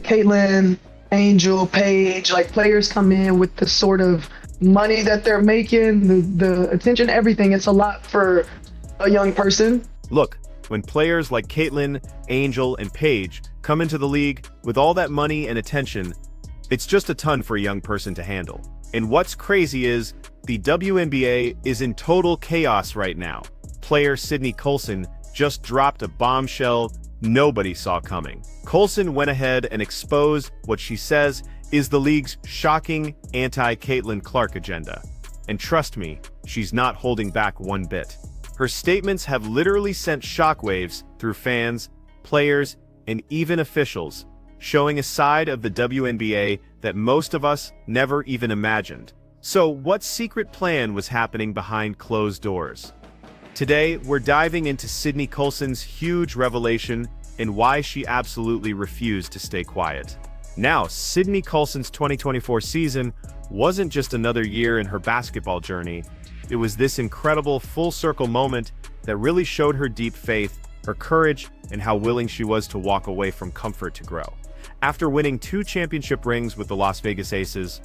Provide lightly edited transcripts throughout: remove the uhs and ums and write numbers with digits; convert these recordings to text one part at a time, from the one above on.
Caitlin, Angel, Paige, like players come in with the sort of money that they're making, the attention, everything. It's a lot for a young person. Look, when players like Caitlin, Angel, and Paige come into the league with all that money and attention, it's just a ton for a young person to handle. And what's crazy is, the WNBA is in total chaos right now. Player Sydney Colson just dropped a bombshell nobody saw coming. Coulson went ahead and exposed what she says is the league's shocking anti-Caitlin Clark agenda. And trust me, she's not holding back one bit. Her statements have literally sent shockwaves through fans, players, and even officials, showing a side of the WNBA that most of us never even imagined. So, what secret plan was happening behind closed doors? Today, we're diving into Sydney Coulson's huge revelation and why she absolutely refused to stay quiet. Now, Sydney Coulson's 2024 season wasn't just another year in her basketball journey. It was this incredible full-circle moment that really showed her deep faith, her courage, and how willing she was to walk away from comfort to grow. After winning 2 championship rings with the Las Vegas Aces,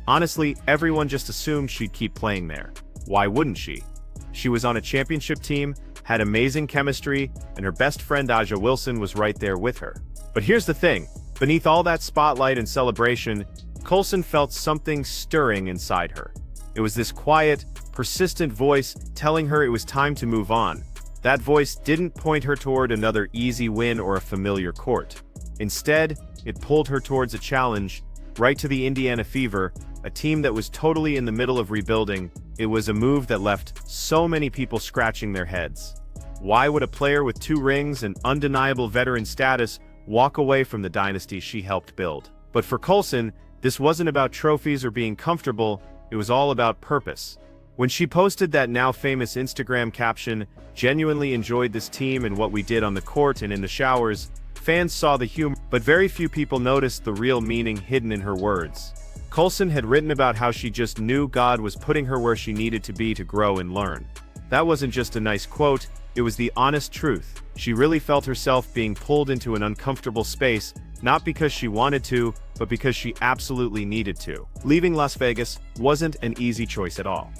honestly, everyone just assumed she'd keep playing there. Why wouldn't she? She was on a championship team, had amazing chemistry, and her best friend A'ja Wilson was right there with her. But here's the thing, beneath all that spotlight and celebration, Coulson felt something stirring inside her. It was this quiet, persistent voice telling her it was time to move on. That voice didn't point her toward another easy win or a familiar court. Instead, it pulled her towards a challenge, right to the Indiana Fever, a team that was totally in the middle of rebuilding. It was a move that left so many people scratching their heads. Why would a player with 2 rings and undeniable veteran status walk away from the dynasty she helped build? But for Coulson, this wasn't about trophies or being comfortable, it was all about purpose. When she posted that now famous Instagram caption, "Genuinely enjoyed this team and what we did on the court and in the showers," fans saw the humor, but very few people noticed the real meaning hidden in her words. Coulson had written about how she just knew God was putting her where she needed to be to grow and learn. That wasn't just a nice quote, it was the honest truth. She really felt herself being pulled into an uncomfortable space, not because she wanted to, but because she absolutely needed to. Leaving Las Vegas wasn't an easy choice at all.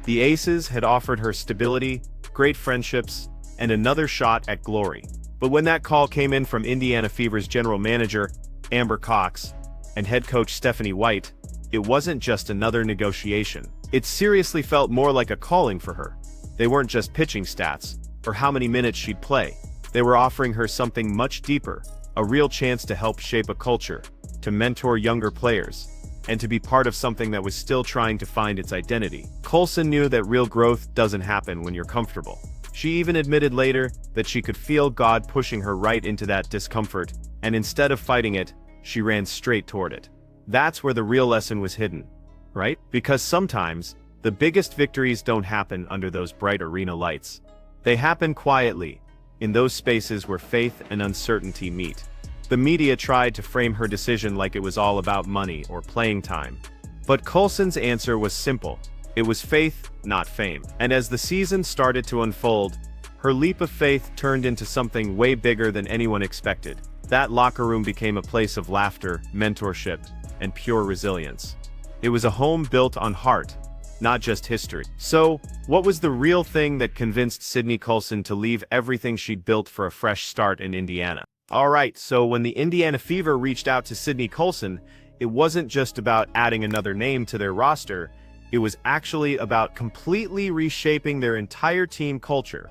The Aces had offered her stability, great friendships, and another shot at glory. But when that call came in from Indiana Fever's general manager, Amber Cox, and head coach Stephanie White, it wasn't just another negotiation. It seriously felt more like a calling for her. They weren't just pitching stats, or how many minutes she'd play. They were offering her something much deeper, a real chance to help shape a culture, to mentor younger players, and to be part of something that was still trying to find its identity. Coulson knew that real growth doesn't happen when you're comfortable. She even admitted later that she could feel God pushing her right into that discomfort, and instead of fighting it, she ran straight toward it. That's where the real lesson was hidden, right? Because sometimes, the biggest victories don't happen under those bright arena lights. They happen quietly, in those spaces where faith and uncertainty meet. The media tried to frame her decision like it was all about money or playing time. But Coulson's answer was simple. It was faith, not fame. And as the season started to unfold, her leap of faith turned into something way bigger than anyone expected. That locker room became a place of laughter, mentorship, and pure resilience. It was a home built on heart, not just history. So, what was the real thing that convinced Sydney Coulson to leave everything she'd built for a fresh start in Indiana? Alright, so when the Indiana Fever reached out to Sydney Coulson, it wasn't just about adding another name to their roster, it was actually about completely reshaping their entire team culture.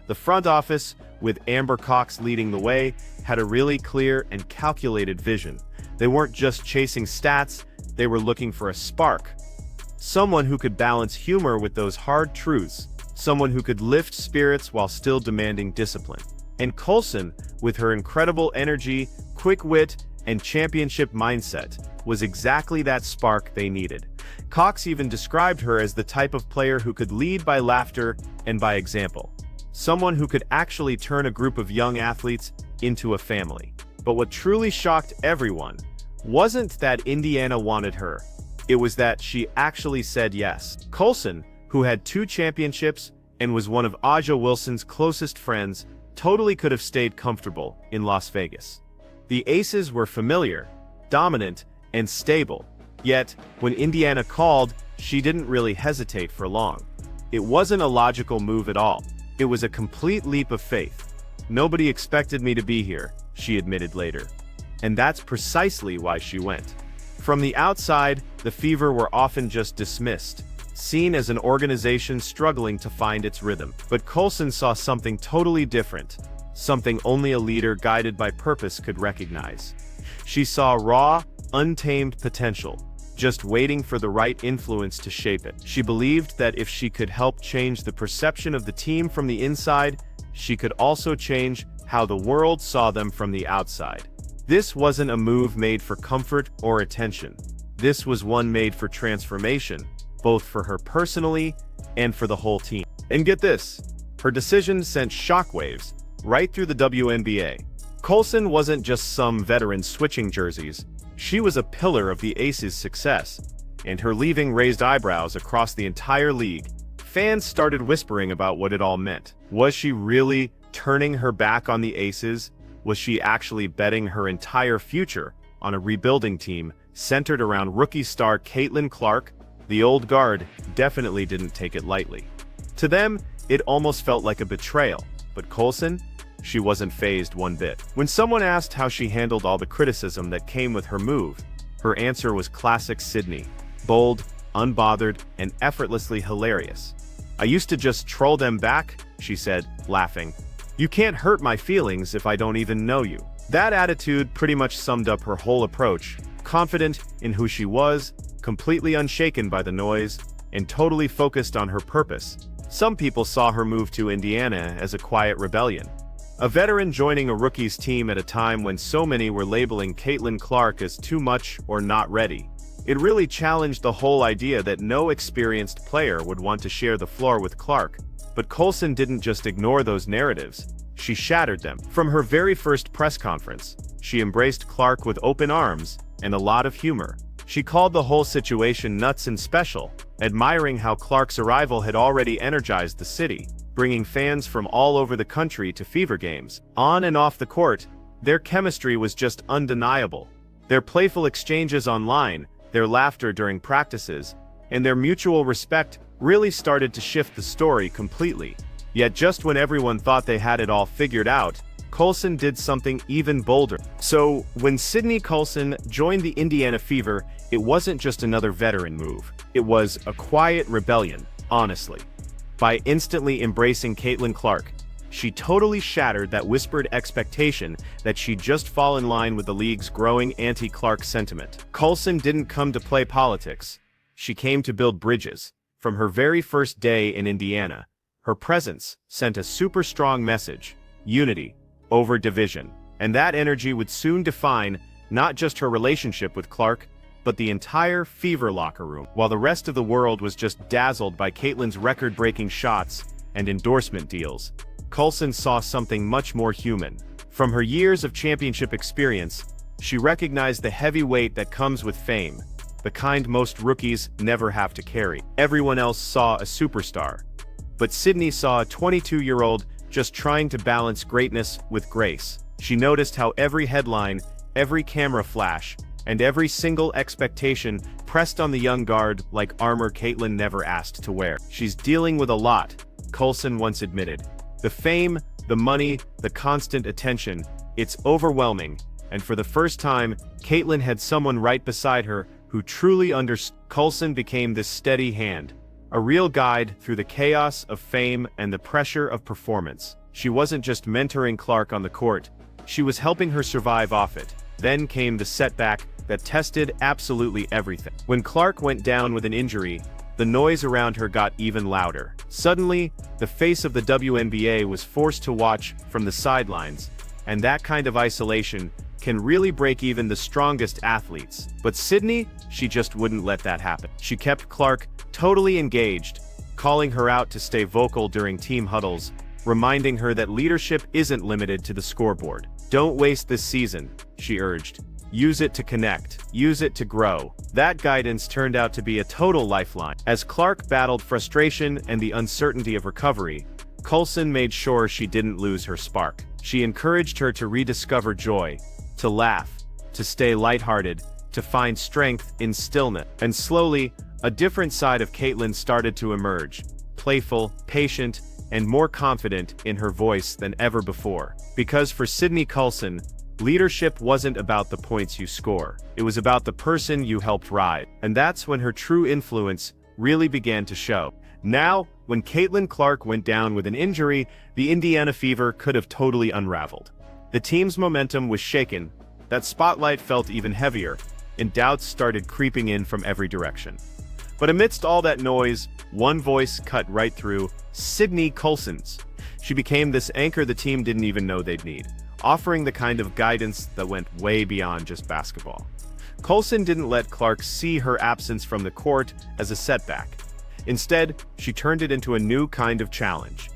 The front office, with Amber Cox leading the way, had a really clear and calculated vision. They weren't just chasing stats, they were looking for a spark. Someone who could balance humor with those hard truths, someone who could lift spirits while still demanding discipline. And Coulson, with her incredible energy, quick wit, and championship mindset, was exactly that spark they needed. Cox even described her as the type of player who could lead by laughter and by example. Someone who could actually turn a group of young athletes into a family. But what truly shocked everyone wasn't that Indiana wanted her. It was that she actually said yes. Coulson, who had 2 championships and was one of A'ja Wilson's closest friends, totally could have stayed comfortable in Las Vegas. The Aces were familiar, dominant, and stable. Yet, when Indiana called, she didn't really hesitate for long. It wasn't a logical move at all. It was a complete leap of faith. "Nobody expected me to be here," she admitted later. And that's precisely why she went. From the outside, the Fever were often just dismissed, seen as an organization struggling to find its rhythm. But Coulson saw something totally different, something only a leader guided by purpose could recognize. She saw raw, untamed potential, just waiting for the right influence to shape it. She believed that if she could help change the perception of the team from the inside, she could also change how the world saw them from the outside. This wasn't a move made for comfort or attention. This was one made for transformation, both for her personally and for the whole team. And get this, her decision sent shockwaves right through the WNBA. Colson wasn't just some veteran switching jerseys. She was a pillar of the Aces' success, and her leaving raised eyebrows across the entire league. Fans started whispering about what it all meant. Was she really turning her back on the Aces? Was she actually betting her entire future on a rebuilding team centered around rookie star Caitlin Clark? The old guard definitely didn't take it lightly. To them, it almost felt like a betrayal, but Coulson? She wasn't fazed one bit. When someone asked how she handled all the criticism that came with her move, her answer was classic Sydney: bold, unbothered, and effortlessly hilarious. "I used to just troll them back," she said, laughing. "You can't hurt my feelings if I don't even know you." That attitude pretty much summed up her whole approach: confident in who she was, completely unshaken by the noise, and totally focused on her purpose. Some people saw her move to Indiana as a quiet rebellion. A veteran joining a rookie's team at a time when so many were labeling Caitlin Clark as too much or not ready. It really challenged the whole idea that no experienced player would want to share the floor with Clark. But Coulson didn't just ignore those narratives, she shattered them. From her very first press conference, she embraced Clark with open arms and a lot of humor. She called the whole situation nuts and special, admiring how Clark's arrival had already energized the city, bringing fans from all over the country to Fever games. On and off the court, their chemistry was just undeniable. Their playful exchanges online, their laughter during practices, and their mutual respect really started to shift the story completely. Yet just when everyone thought they had it all figured out, Coulson did something even bolder. So, when Sydney Coulson joined the Indiana Fever, it wasn't just another veteran move. It was a quiet rebellion, honestly. By instantly embracing Caitlin Clark, she totally shattered that whispered expectation that she'd just fall in line with the league's growing anti-Clark sentiment. Coulson didn't come to play politics. She came to build bridges. From her very first day in Indiana, her presence sent a super strong message: unity over division. And that energy would soon define not just her relationship with Clark, but the entire Fever locker room. While the rest of the world was just dazzled by Caitlin's record-breaking shots and endorsement deals, Coulson saw something much more human. From her years of championship experience, she recognized the heavy weight that comes with fame, the kind most rookies never have to carry. Everyone else saw a superstar, but Sydney saw a 22-year-old just trying to balance greatness with grace. She noticed how every headline, every camera flash, and every single expectation pressed on the young guard like armor Caitlin never asked to wear. "She's dealing with a lot," Coulson once admitted. "The fame, the money, the constant attention, it's overwhelming." And for the first time, Caitlin had someone right beside her who truly understood. Coulson became this steady hand, a real guide through the chaos of fame and the pressure of performance. She wasn't just mentoring Clark on the court, she was helping her survive off it. Then came the setback that tested absolutely everything. When Clark went down with an injury, the noise around her got even louder. Suddenly, the face of the WNBA was forced to watch from the sidelines, and that kind of isolation can really break even the strongest athletes. But Sydney, she just wouldn't let that happen. She kept Clark totally engaged, calling her out to stay vocal during team huddles, reminding her that leadership isn't limited to the scoreboard. "Don't waste this season," she urged. "Use it to connect. Use it to grow." That guidance turned out to be a total lifeline. As Clark battled frustration and the uncertainty of recovery, Coulson made sure she didn't lose her spark. She encouraged her to rediscover joy, to laugh, to stay lighthearted, to find strength in stillness. And slowly, a different side of Caitlin started to emerge, playful, patient, and more confident in her voice than ever before. Because for Sydney Coulson, leadership wasn't about the points you score. It was about the person you helped rise. And that's when her true influence really began to show. Now, when Caitlin Clark went down with an injury, the Indiana Fever could have totally unraveled. The team's momentum was shaken, that spotlight felt even heavier, and doubts started creeping in from every direction. But amidst all that noise, one voice cut right through: Sydney Coulson's. She became this anchor the team didn't even know they'd need, offering the kind of guidance that went way beyond just basketball. Coulson didn't let Clark see her absence from the court as a setback. Instead, she turned it into a new kind of challenge.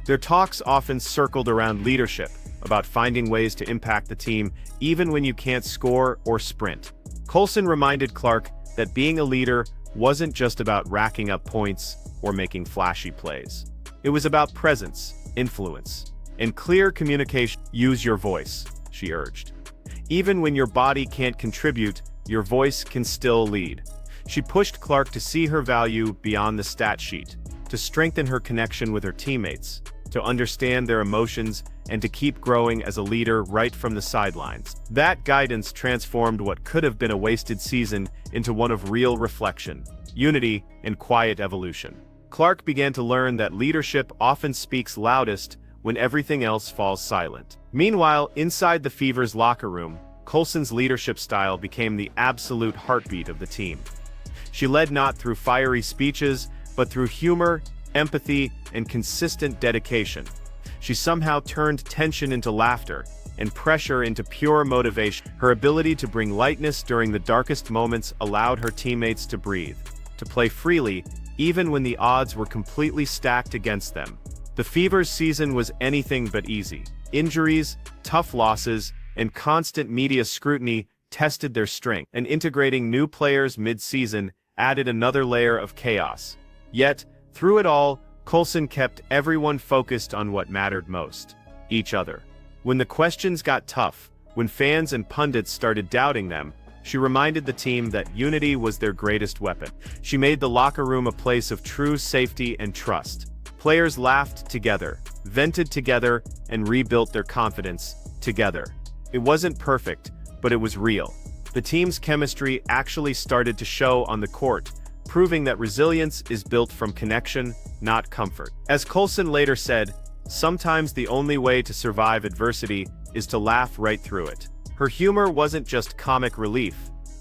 Their talks often circled around leadership, about finding ways to impact the team even when you can't score or sprint. Coulson reminded Clark that being a leader wasn't just about racking up points or making flashy plays. It was about presence, influence, and clear communication. Use your voice, she urged. Even when your body can't contribute, your voice can still lead. She pushed Clark to see her value beyond the stat sheet, to strengthen her connection with her teammates, to understand their emotions, and to keep growing as a leader right from the sidelines. That guidance transformed what could have been a wasted season into one of real reflection, unity, and quiet evolution. Clark began to learn that leadership often speaks loudest when everything else falls silent. Meanwhile, inside the Fever's locker room, Coulson's leadership style became the absolute heartbeat of the team. She led not through fiery speeches, but through humor, empathy, and consistent dedication. She somehow turned tension into laughter and pressure into pure motivation. Her ability to bring lightness during the darkest moments allowed her teammates to breathe, to play freely, even when the odds were completely stacked against them. The Fever's season was anything but easy. Injuries, tough losses, and constant media scrutiny tested their strength, and integrating new players mid-season added another layer of chaos. Yet, through it all, Coulson kept everyone focused on what mattered most: each other. When the questions got tough, when fans and pundits started doubting them, she reminded the team that unity was their greatest weapon. She made the locker room a place of true safety and trust. Players laughed together, vented together, and rebuilt their confidence together. It wasn't perfect, but it was real. The team's chemistry actually started to show on the court, proving that resilience is built from connection, not comfort. As Coulson later said, sometimes the only way to survive adversity is to laugh right through it. Her humor wasn't just comic relief,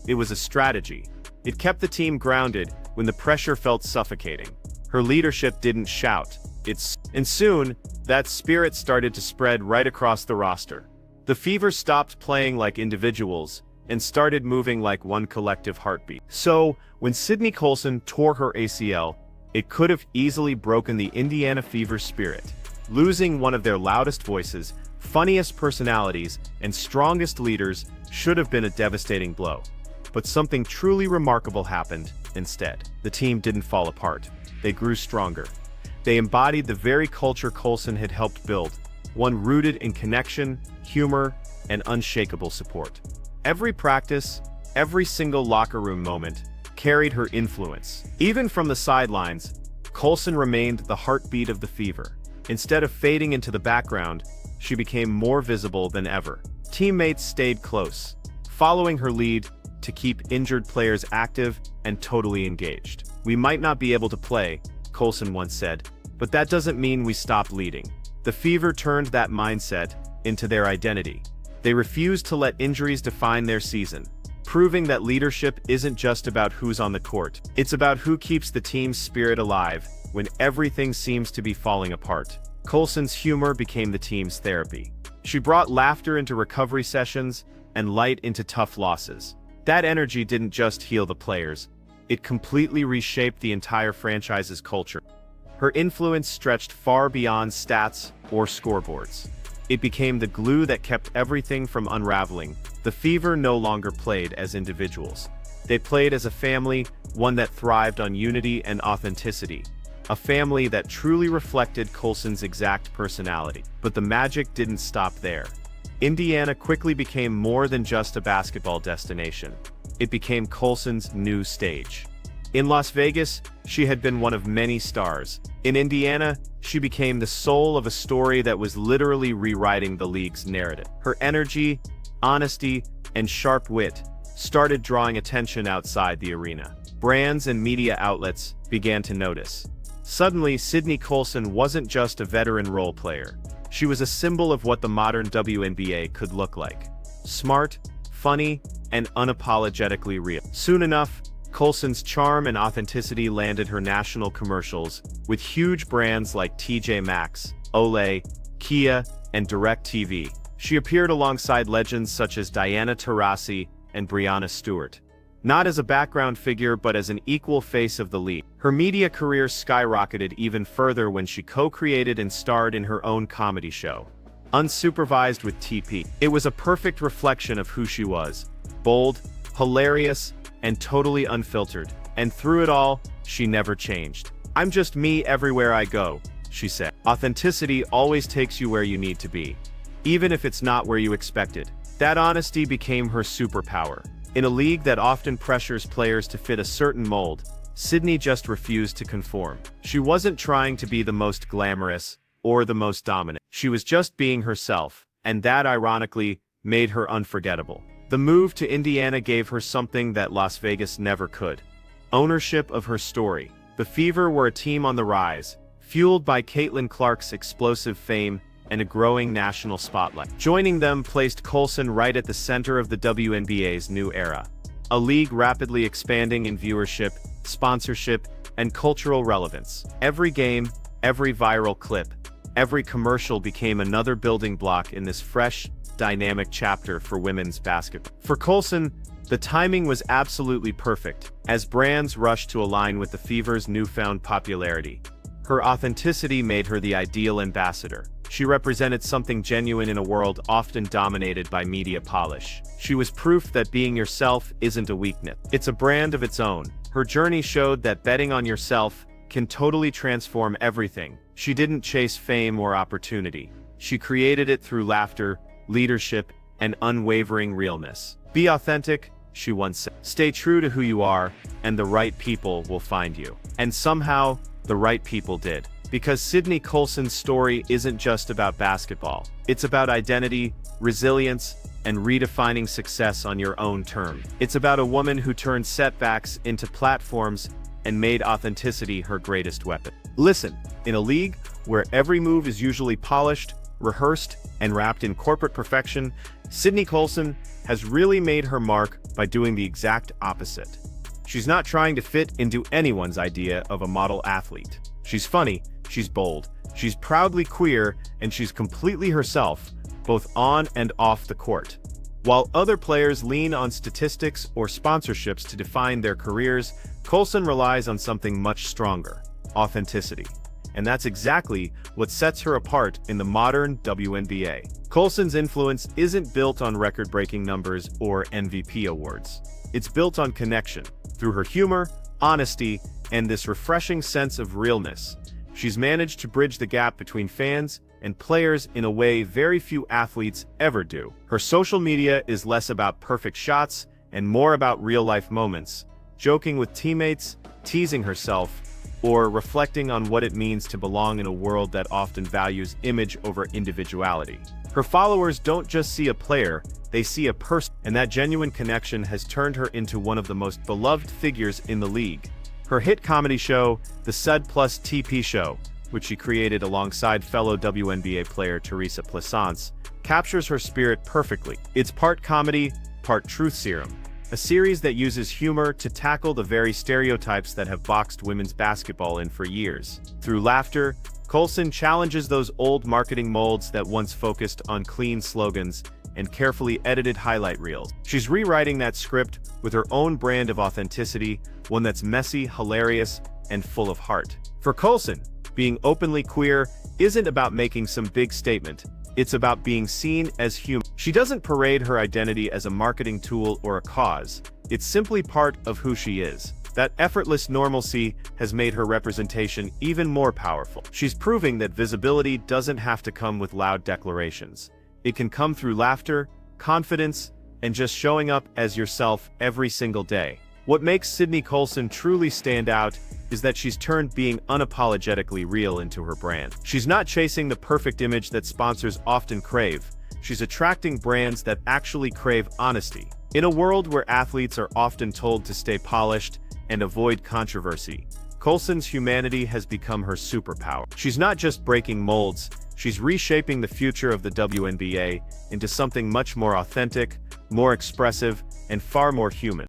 it was a strategy. It kept the team grounded when the pressure felt suffocating. Her leadership didn't shout, and soon, that spirit started to spread right across the roster. The Fever stopped playing like individuals and started moving like one collective heartbeat. So, when Sydney Coulson tore her ACL, it could have easily broken the Indiana Fever's spirit. Losing one of their loudest voices, funniest personalities, and strongest leaders should have been a devastating blow. But something truly remarkable happened instead. The team didn't fall apart. They grew stronger. They embodied the very culture Coulson had helped build, one rooted in connection, humor, and unshakable support. Every practice, every single locker room moment, carried her influence. Even from the sidelines, Coulson remained the heartbeat of the Fever. Instead of fading into the background, she became more visible than ever. Teammates stayed close, following her lead to keep injured players active and totally engaged. "We might not be able to play," Coulson once said, "but that doesn't mean we stop leading." The Fever turned that mindset into their identity. They refused to let injuries define their season, proving that leadership isn't just about who's on the court. It's about who keeps the team's spirit alive when everything seems to be falling apart. Coulson's humor became the team's therapy. She brought laughter into recovery sessions and light into tough losses. That energy didn't just heal the players, it completely reshaped the entire franchise's culture. Her influence stretched far beyond stats or scoreboards. It became the glue that kept everything from unraveling. The Fever no longer played as individuals. They played as a family, one that thrived on unity and authenticity. A family that truly reflected Coulson's exact personality. But the magic didn't stop there. Indiana quickly became more than just a basketball destination. It became Coulson's new stage. In Las Vegas, she had been one of many stars. In Indiana, she became the soul of a story that was literally rewriting the league's narrative. Her energy, honesty, and sharp wit started drawing attention outside the arena. Brands and media outlets began to notice. Suddenly, Sydney Colson wasn't just a veteran role player. She was a symbol of what the modern WNBA could look like. Smart, funny, and unapologetically real. Soon enough, Coulson's charm and authenticity landed her national commercials with huge brands like TJ Maxx, Olay, Kia, and DirecTV. She appeared alongside legends such as Diana Taurasi and Breanna Stewart. Not as a background figure but as an equal face of the league. Her media career skyrocketed even further when she co-created and starred in her own comedy show, Unsupervised with TP. It was a perfect reflection of who she was: bold, hilarious, and totally unfiltered. And through it all, she never changed. "I'm just me everywhere I go," she said. Authenticity always takes you where you need to be, even if it's not where you expected. That honesty became her superpower. In a league that often pressures players to fit a certain mold, Sydney just refused to conform. She wasn't trying to be the most glamorous or the most dominant. She was just being herself, and that ironically made her unforgettable. The move to Indiana gave her something that Las Vegas never could: ownership of her story. The Fever were a team on the rise, fueled by Caitlin Clark's explosive fame and a growing national spotlight. Joining them placed Coulson right at the center of the WNBA's new era, a league rapidly expanding in viewership, sponsorship, and cultural relevance. Every game, every viral clip, every commercial became another building block in this fresh, dynamic chapter for women's basketball. For Coulson, the timing was absolutely perfect, as brands rushed to align with the Fever's newfound popularity. Her authenticity made her the ideal ambassador. She represented something genuine in a world often dominated by media polish. She was proof that being yourself isn't a weakness. It's a brand of its own. Her journey showed that betting on yourself can totally transform everything. She didn't chase fame or opportunity. She created it through laughter, leadership, and unwavering realness. "Be authentic," she once said. "Stay true to who you are, and the right people will find you." And somehow, the right people did. Because Sydney Coulson's story isn't just about basketball. It's about identity, resilience, and redefining success on your own terms. It's about a woman who turned setbacks into platforms and made authenticity her greatest weapon. Listen, in a league where every move is usually polished, rehearsed, and wrapped in corporate perfection, Sydney Coulson has really made her mark by doing the exact opposite. She's not trying to fit into anyone's idea of a model athlete. She's funny, she's bold, she's proudly queer, and she's completely herself, both on and off the court. While other players lean on statistics or sponsorships to define their careers, Coulson relies on something much stronger: authenticity. And that's exactly what sets her apart in the modern WNBA. Coulson's influence isn't built on record-breaking numbers or MVP awards. It's built on connection. Through her humor, honesty, and this refreshing sense of realness, she's managed to bridge the gap between fans and players in a way very few athletes ever do. Her social media is less about perfect shots and more about real-life moments, joking with teammates, teasing herself, or reflecting on what it means to belong in a world that often values image over individuality. Her followers don't just see a player, they see a person, and that genuine connection has turned her into one of the most beloved figures in the league. Her hit comedy show, The Sud Plus TP Show, which she created alongside fellow WNBA player Teresa Plaisance, captures her spirit perfectly. It's part comedy, part truth serum, a series that uses humor to tackle the very stereotypes that have boxed women's basketball in for years. Through laughter, Coulson challenges those old marketing molds that once focused on clean slogans and carefully edited highlight reels. She's rewriting that script with her own brand of authenticity, one that's messy, hilarious, and full of heart. For Coulson, being openly queer isn't about making some big statement. It's about being seen as human. She doesn't parade her identity as a marketing tool or a cause. It's simply part of who she is. That effortless normalcy has made her representation even more powerful. She's proving that visibility doesn't have to come with loud declarations. It can come through laughter, confidence, and just showing up as yourself every single day. What makes Sydney Colson truly stand out is that she's turned being unapologetically real into her brand. She's not chasing the perfect image that sponsors often crave. She's attracting brands that actually crave honesty. In a world where athletes are often told to stay polished and avoid controversy, Coulson's humanity has become her superpower. She's not just breaking molds, she's reshaping the future of the WNBA into something much more authentic, more expressive, and far more human.